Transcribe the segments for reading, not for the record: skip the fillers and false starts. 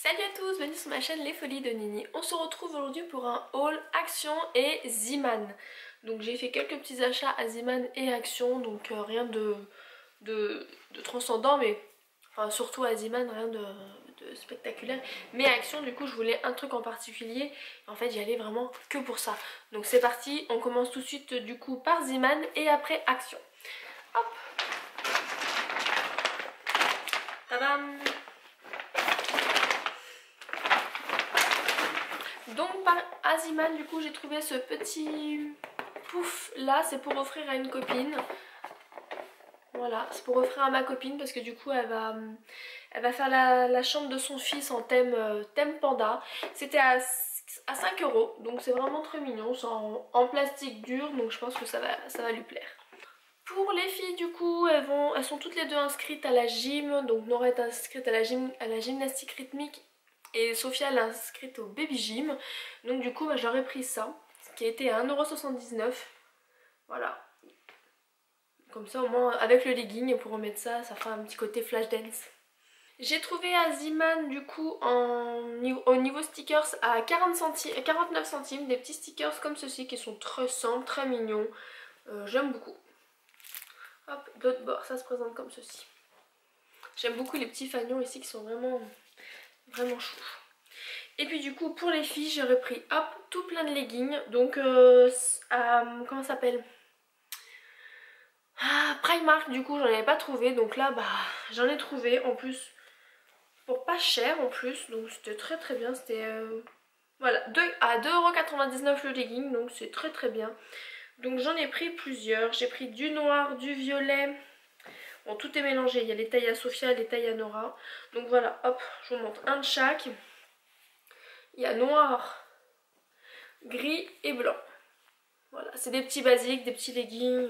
Salut à tous, bienvenue sur ma chaîne Les Folies de Nini. On se retrouve aujourd'hui pour un haul Action et Zeeman. Donc j'ai fait quelques petits achats à Zeeman et Action, donc rien de transcendant, mais enfin surtout à Zeeman, rien de spectaculaire. Mais Action, du coup je voulais un truc en particulier, en fait j'y allais vraiment que pour ça. Donc c'est parti, on commence tout de suite du coup par Zeeman et après Action. Hop, tadam. Donc par Zeeman, du coup j'ai trouvé ce petit pouf là, c'est pour offrir à une copine. Voilà, c'est pour offrir à ma copine parce que du coup elle va faire la chambre de son fils en thème panda. C'était à 5 €, donc c'est vraiment très mignon, c'est en plastique dur, donc je pense que ça va lui plaire. Pour les filles, du coup, elles sont toutes les deux inscrites à la gym. Donc Nora est inscrite à la gymnastique rythmique et Sophia elle est inscrite au baby gym. Donc du coup j'aurais pris ça, qui a été à 1,79 €. Voilà. Comme ça au moins avec le legging pour remettre ça, ça fera un petit côté flash dance. J'ai trouvé à Zeeman du coup au niveau stickers à 49 centimes des petits stickers comme ceci qui sont très simples, très mignons. J'aime beaucoup. Hop, de l'autre bord ça se présente comme ceci. J'aime beaucoup les petits fanions ici qui sont vraiment chou. Et puis du coup pour les filles j'aurais pris hop tout plein de leggings. Donc comment ça s'appelle, Primark, du coup j'en avais pas trouvé. Donc là bah j'en ai trouvé en plus pour pas cher en plus. Donc c'était très très bien. C'était voilà à 2,99 € le legging. Donc c'est très très bien. Donc j'en ai pris plusieurs. J'ai pris du noir, du violet. Bon tout est mélangé. Il y a les tailles à Sophia, les tailles à Nora. Donc voilà, hop, je vous montre un de chaque. Il y a noir, gris et blanc. Voilà, c'est des petits basiques, des petits leggings.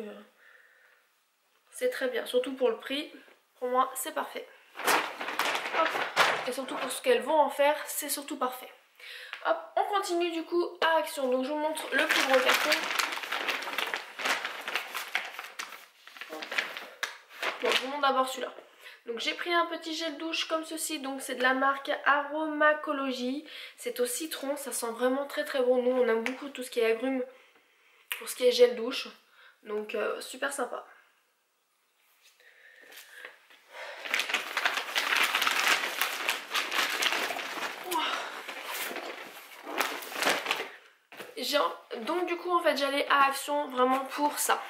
C'est très bien, surtout pour le prix. Pour moi, c'est parfait. Hop. Et surtout pour ce qu'elles vont en faire, c'est surtout parfait. Hop, on continue du coup à Action. Donc je vous montre le plus gros carton. Bon, je vous montre d'abord celui-là. Donc j'ai pris un petit gel douche comme ceci, donc c'est de la marque Aromacologie. C'est au citron, ça sent vraiment très très bon. Nous on aime beaucoup tout ce qui est agrumes pour ce qui est gel douche. Donc super sympa. Donc du coup en fait j'allais à Action vraiment pour ça.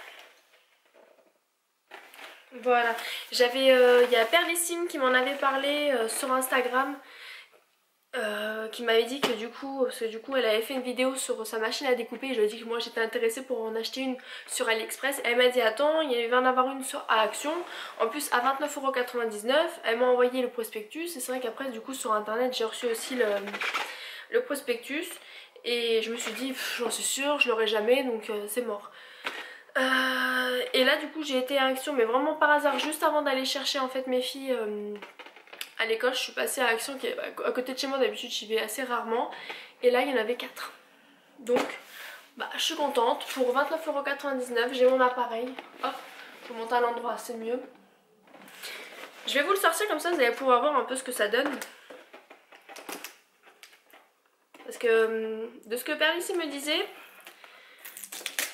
Voilà, j'avais il y a Perlissime qui m'en avait parlé sur Instagram, qui m'avait dit que du coup, parce que du coup elle avait fait une vidéo sur sa machine à découper, et je lui ai dit que moi j'étais intéressée pour en acheter une sur AliExpress. Elle m'a dit attends, il va en avoir une à Action, en plus à 29,99 €. Elle m'a envoyé le prospectus, et c'est vrai qu'après du coup sur internet j'ai reçu aussi le prospectus, et je me suis dit j'en suis sûre, je l'aurai jamais, donc c'est mort. Et là du coup j'ai été à Action mais vraiment par hasard, juste avant d'aller chercher en fait mes filles à l'école. Je suis passée à Action qui est à côté de chez moi, d'habitude j'y vais assez rarement, et là il y en avait 4. Donc bah je suis contente. Pour 29,99 € j'ai mon appareil. Hop, je vous montre à l'endroit, c'est mieux. Je vais vous le sortir comme ça vous allez pouvoir voir un peu ce que ça donne. Parce que de ce que Perlissime me disait,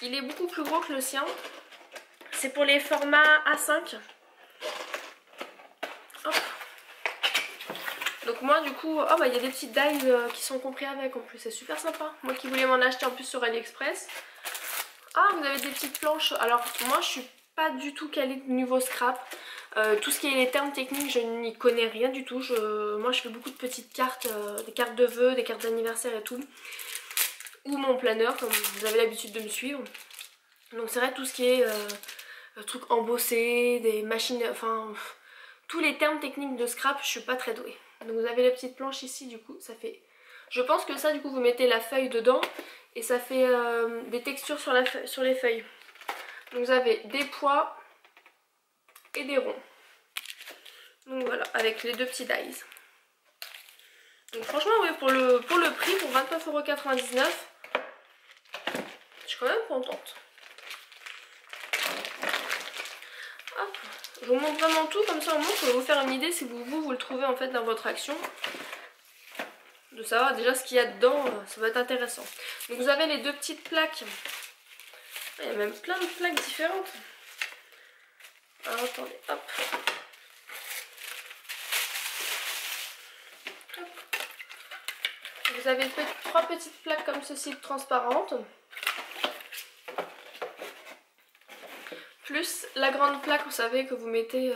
il est beaucoup plus gros que le sien. C'est pour les formats A5. Hop. Donc moi du coup, oh bah il y a des petites dies qui sont compris avec en plus, c'est super sympa. Moi qui voulais m'en acheter en plus sur AliExpress. Ah, vous avez des petites planches. Alors moi je suis pas du tout calée niveau scrap. Tout ce qui est les termes techniques je n'y connais rien du tout. Moi je fais beaucoup de petites cartes, des cartes de vœux, des cartes d'anniversaire et tout. Ou mon planeur comme vous avez l'habitude de me suivre. Donc c'est vrai tout ce qui est trucs embossés, des machines, enfin tous les termes techniques de scrap je suis pas très douée. Donc vous avez la petite planche ici, du coup ça fait, je pense que ça du coup vous mettez la feuille dedans et ça fait des textures sur les feuilles. Donc vous avez des poids et des ronds. Donc voilà, avec les deux petits dies. Donc franchement oui, pour le prix, pour 29,99 €, je suis quand même contente. Hop. Je vous montre vraiment tout, comme ça au moins je peux vous faire une idée si vous le trouvez en fait dans votre Action. de savoir déjà ce qu'il y a dedans, ça va être intéressant. Donc vous avez les deux petites plaques. Il y a même plein de plaques différentes. Alors attendez, hop. Vous avez trois petites plaques comme ceci transparentes. Plus la grande plaque, vous savez, que vous mettez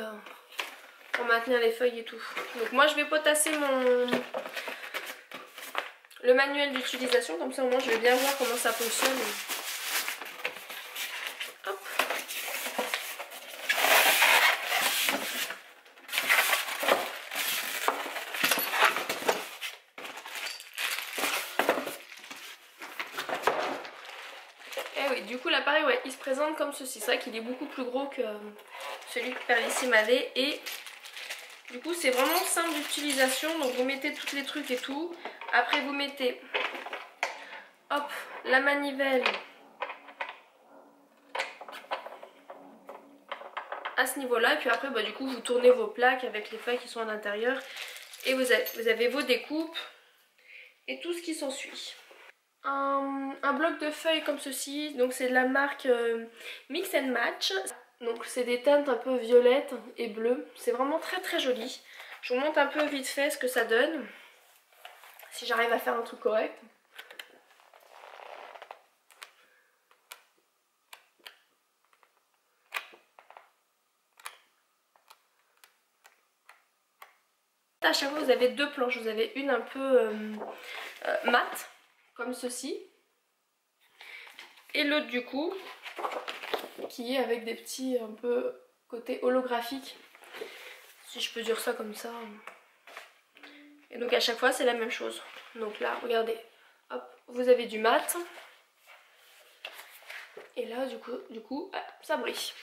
pour maintenir les feuilles et tout. Donc moi je vais potasser le manuel d'utilisation, comme ça au moins je vais bien voir comment ça fonctionne. Hop. Et oui, du coup l'appareil, ouais, il se présente comme ceci. C'est vrai qu'il est beaucoup plus gros que celui que Perlissime avait. Et du coup c'est vraiment simple d'utilisation. Donc vous mettez tous les trucs et tout. Après vous mettez, hop, la manivelle à ce niveau-là. Et puis après, bah, du coup vous tournez vos plaques avec les feuilles qui sont à l'intérieur. Et vous avez vos découpes et tout ce qui s'ensuit. Un bloc de feuilles comme ceci, donc c'est de la marque Mix and Match. Donc c'est des teintes un peu violettes et bleues, c'est vraiment très très joli. Je vous montre un peu vite fait ce que ça donne, si j'arrive à faire un truc correct. À chaque fois vous avez deux planches, vous avez une un peu mate, comme ceci. Et l'autre du coup, qui est avec des petits un peu côté holographique, si je peux dire ça comme ça. Et donc à chaque fois c'est la même chose. Donc là regardez, hop, vous avez du mat. Et là du coup ça brille.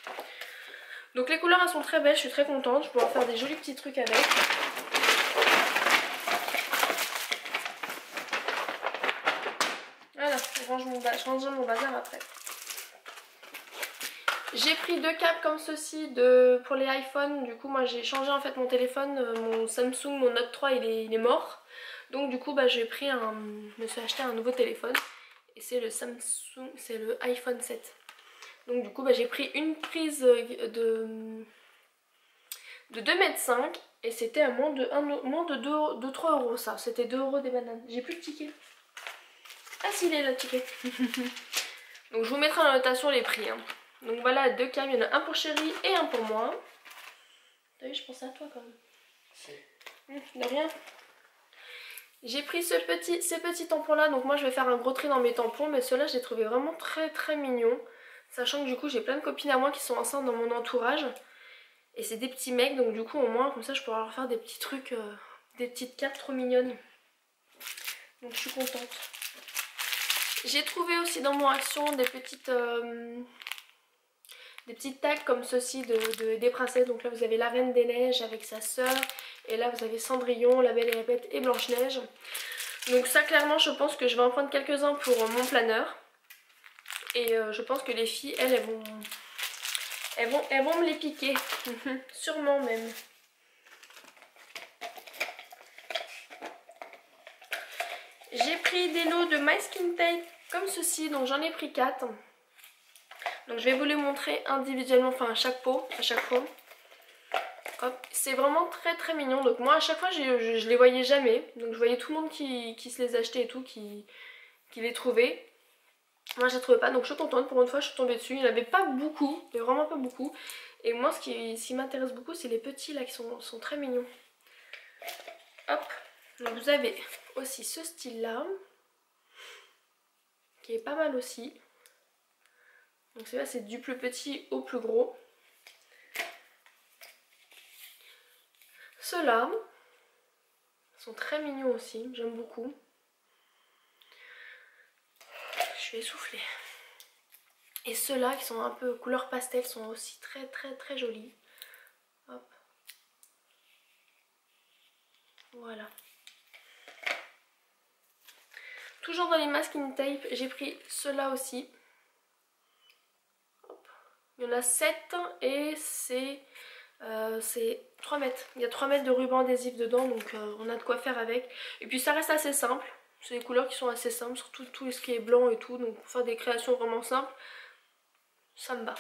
Donc les couleurs elles sont très belles, je suis très contente. Je peux en faire des jolis petits trucs avec. Voilà, je range mon bazar après. J'ai pris deux câbles comme ceci pour les iPhones. Du coup moi j'ai changé en fait mon téléphone, mon Samsung, mon Note 3 il est mort. Donc du coup bah, je me suis acheté un nouveau téléphone. Et c'est le Samsung, c'est le iPhone 7. Donc du coup bah, j'ai pris une prise de 2,5 m et c'était à moins de 3 euros ça. C'était 2 euros des bananes. J'ai plus le ticket. Ah si, il est là le ticket. Donc je vous mettrai en notation les prix. Hein. Donc voilà, deux câbles, il y en a un pour Chérie et un pour moi. T'as vu, je pensais à toi quand même. De rien. J'ai pris ces petits tampons là, donc moi je vais faire un gros tri dans mes tampons, mais ceux-là je les trouvais vraiment très très mignons. Sachant que du coup j'ai plein de copines à moi qui sont enceintes dans mon entourage. Et c'est des petits mecs, donc du coup au moins comme ça je pourrais leur faire des petits trucs, des petites cartes trop mignonnes. Donc je suis contente. J'ai trouvé aussi dans mon Action des petites tags comme ceci des princesses. Donc là vous avez la Reine des Neiges avec sa sœur. Et là vous avez Cendrillon, la Belle et la Bête et Blanche-Neige. Donc ça clairement je pense que je vais en prendre quelques-uns pour mon planeur. Et je pense que les filles elles vont me les piquer. Sûrement même. J'ai pris des lots de My Skin Tape comme ceci, donc j'en ai pris 4. Donc je vais vous les montrer individuellement, enfin à chaque pot, à chaque fois. C'est vraiment très très mignon. Donc moi à chaque fois je les voyais jamais. Donc je voyais tout le monde qui se les achetait et tout, qui les trouvait. Moi je les trouvais pas, donc je suis contente. Pour une fois je suis tombée dessus. Il n'y en avait pas beaucoup, mais vraiment pas beaucoup. Et moi ce qui m'intéresse beaucoup c'est les petits là qui sont très mignons. Hop. Donc vous avez aussi ce style là, qui est pas mal aussi. Donc c'est du plus petit au plus gros. Ceux-là sont très mignons aussi, j'aime beaucoup. Je suis essoufflée. Et ceux-là qui sont un peu couleur pastel sont aussi très très très jolis. Hop. Voilà. Toujours dans les masking tape, j'ai pris ceux-là aussi. Hop. Il y en a 7 et c'est C'est 3 mètres. Il y a 3 mètres de ruban adhésif dedans, donc on a de quoi faire avec. Et puis ça reste assez simple. C'est des couleurs qui sont assez simples, surtout tout ce qui est blanc et tout. Donc pour faire des créations vraiment simples, ça me va.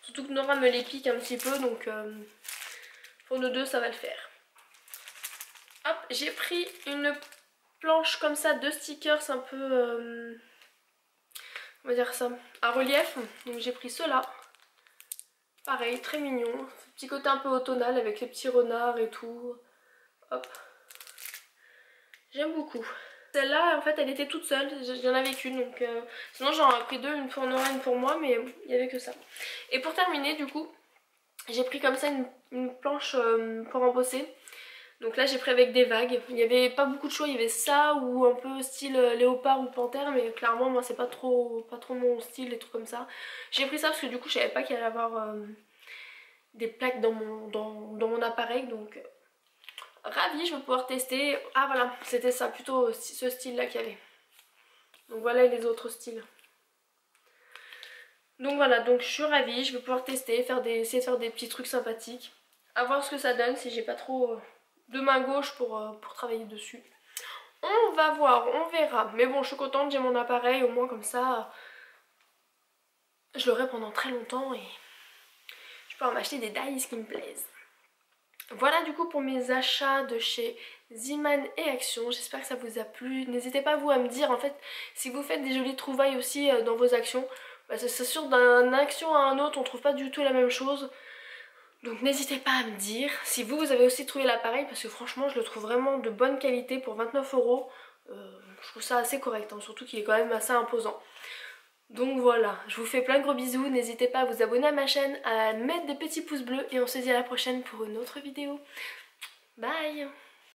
Surtout que Nora me les pique un petit peu, donc pour nous deux ça va le faire. Hop, j'ai pris une planche comme ça de stickers un peu... on va dire ça, à relief. Donc j'ai pris ceux-là. Pareil, très mignon. Petit côté un peu automnal avec les petits renards et tout. Hop. J'aime beaucoup. Celle-là, en fait, elle était toute seule. J'en avais qu'une. Donc, sinon, j'en ai pris deux. Une pour Nora, une pour moi. Mais il n'y avait que ça. Et pour terminer, du coup, j'ai pris comme ça une planche pour embosser. Donc là, j'ai pris avec des vagues. Il n'y avait pas beaucoup de choix. Il y avait ça ou un peu style léopard ou panthère. Mais clairement, moi, c'est pas trop mon style, les trucs comme ça. J'ai pris ça parce que du coup, je savais pas qu'il allait y avoir des plaques dans mon appareil. Donc... ravie, je vais pouvoir tester. Ah voilà, c'était ça, plutôt ce style là qu'il y avait. Donc voilà les autres styles. Donc voilà, donc je suis ravie, je vais pouvoir tester, essayer de faire des petits trucs sympathiques. À voir ce que ça donne, si j'ai pas trop de main gauche pour travailler dessus. On va voir, on verra. Mais bon, je suis contente, j'ai mon appareil, au moins comme ça, je l'aurai pendant très longtemps et je peux m'acheter des dies qui me plaisent. Voilà du coup pour mes achats de chez Ziman et Action, j'espère que ça vous a plu. N'hésitez pas vous à me dire en fait si vous faites des jolies trouvailles aussi dans vos actions. Bah, c'est sûr d'un action à un autre on trouve pas du tout la même chose. Donc n'hésitez pas à me dire si vous avez aussi trouvé l'appareil parce que franchement je le trouve vraiment de bonne qualité pour 29 €. Je trouve ça assez correct, hein, surtout qu'il est quand même assez imposant. Donc voilà, je vous fais plein de gros bisous, n'hésitez pas à vous abonner à ma chaîne, à mettre des petits pouces bleus et on se dit à la prochaine pour une autre vidéo. Bye!